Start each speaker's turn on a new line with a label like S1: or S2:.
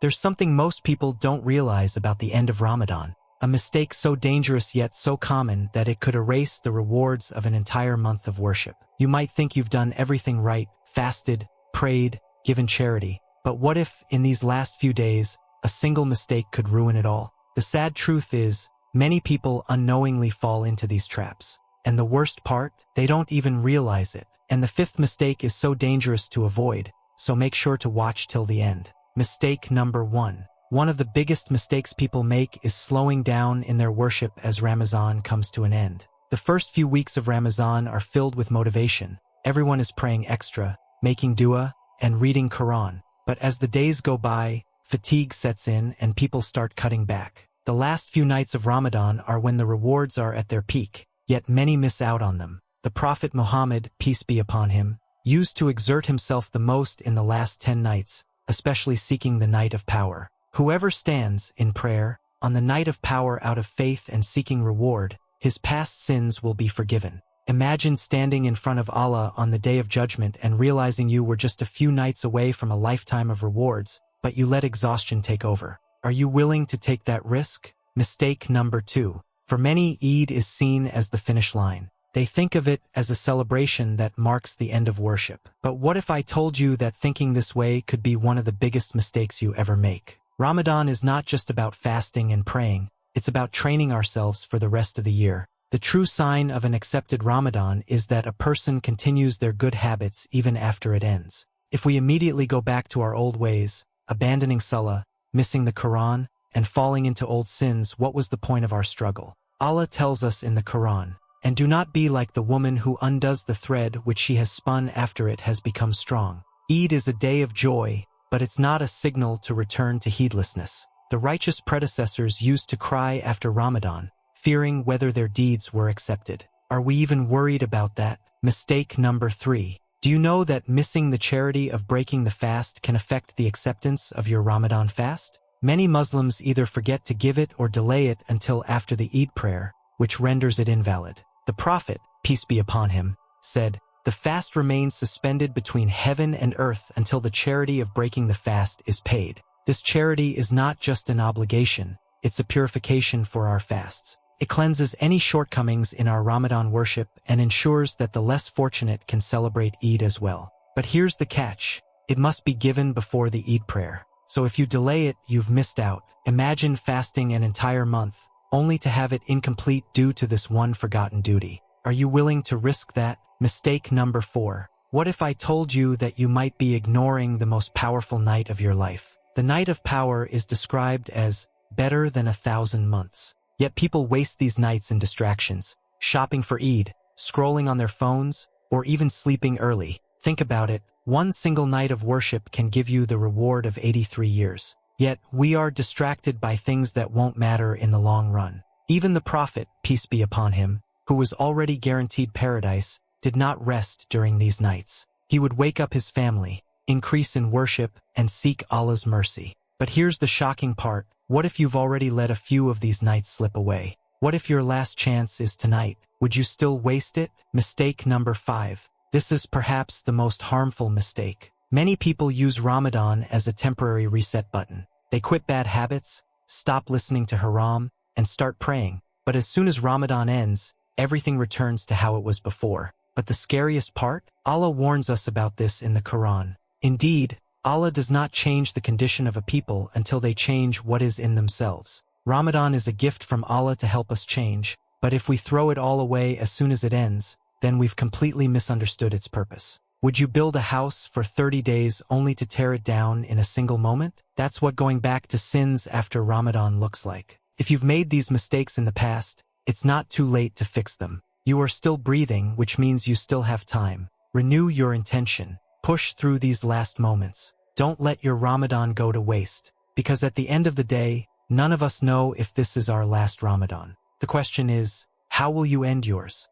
S1: There's something most people don't realize about the end of Ramadan. A mistake so dangerous yet so common that it could erase the rewards of an entire month of worship. You might think you've done everything right, fasted, prayed, given charity. But what if, in these last few days, a single mistake could ruin it all? The sad truth is, many people unknowingly fall into these traps. And the worst part, they don't even realize it. And the fifth mistake is so dangerous to avoid, so make sure to watch till the end. Mistake number 1. One of the biggest mistakes people make is slowing down in their worship as Ramadan comes to an end. The first few weeks of Ramadan are filled with motivation. Everyone is praying extra, making dua, and reading Quran. But as the days go by, fatigue sets in and people start cutting back. The last few nights of Ramadan are when the rewards are at their peak, yet many miss out on them. The Prophet Muhammad, peace be upon him, used to exert himself the most in the last 10 nights, especially seeking the night of power. Whoever stands, in prayer, on the night of power out of faith and seeking reward, his past sins will be forgiven. Imagine standing in front of Allah on the Day of Judgment and realizing you were just a few nights away from a lifetime of rewards, but you let exhaustion take over. Are you willing to take that risk? Mistake number 2. For many, Eid is seen as the finish line. They think of it as a celebration that marks the end of worship. But what if I told you that thinking this way could be one of the biggest mistakes you ever make? Ramadan is not just about fasting and praying, it's about training ourselves for the rest of the year. The true sign of an accepted Ramadan is that a person continues their good habits even after it ends. If we immediately go back to our old ways, abandoning Salah, missing the Quran, and falling into old sins, what was the point of our struggle? Allah tells us in the Quran, "And do not be like the woman who undoes the thread which she has spun after it has become strong." Eid is a day of joy, but it's not a signal to return to heedlessness. The righteous predecessors used to cry after Ramadan, fearing whether their deeds were accepted. Are we even worried about that? Mistake number 3. Do you know that missing the charity of breaking the fast can affect the acceptance of your Ramadan fast? Many Muslims either forget to give it or delay it until after the Eid prayer, which renders it invalid. The Prophet, peace be upon him, said, "The fast remains suspended between heaven and earth until the charity of breaking the fast is paid." This charity is not just an obligation, it's a purification for our fasts. It cleanses any shortcomings in our Ramadan worship and ensures that the less fortunate can celebrate Eid as well. But here's the catch. It must be given before the Eid prayer. So if you delay it, you've missed out. Imagine fasting an entire month, only to have it incomplete due to this one forgotten duty. Are you willing to risk that? Mistake number 4. What if I told you that you might be ignoring the most powerful night of your life? The night of power is described as better than 1,000 months. Yet people waste these nights in distractions, shopping for Eid, scrolling on their phones, or even sleeping early. Think about it. One single night of worship can give you the reward of 83 years. Yet we are distracted by things that won't matter in the long run. Even the Prophet, peace be upon him, who was already guaranteed paradise, did not rest during these nights. He would wake up his family, increase in worship, and seek Allah's mercy. But here's the shocking part. What if you've already let a few of these nights slip away? What if your last chance is tonight? Would you still waste it? Mistake number 5. This is perhaps the most harmful mistake. Many people use Ramadan as a temporary reset button. They quit bad habits, stop listening to haram, and start praying. But as soon as Ramadan ends, everything returns to how it was before. But the scariest part? Allah warns us about this in the Quran. Indeed, Allah does not change the condition of a people until they change what is in themselves. Ramadan is a gift from Allah to help us change, but if we throw it all away as soon as it ends, then we've completely misunderstood its purpose. Would you build a house for 30 days only to tear it down in a single moment? That's what going back to sins after Ramadan looks like. If you've made these mistakes in the past, it's not too late to fix them. You are still breathing, which means you still have time. Renew your intention. Push through these last moments. Don't let your Ramadan go to waste, because at the end of the day, none of us know if this is our last Ramadan. The question is, how will you end yours?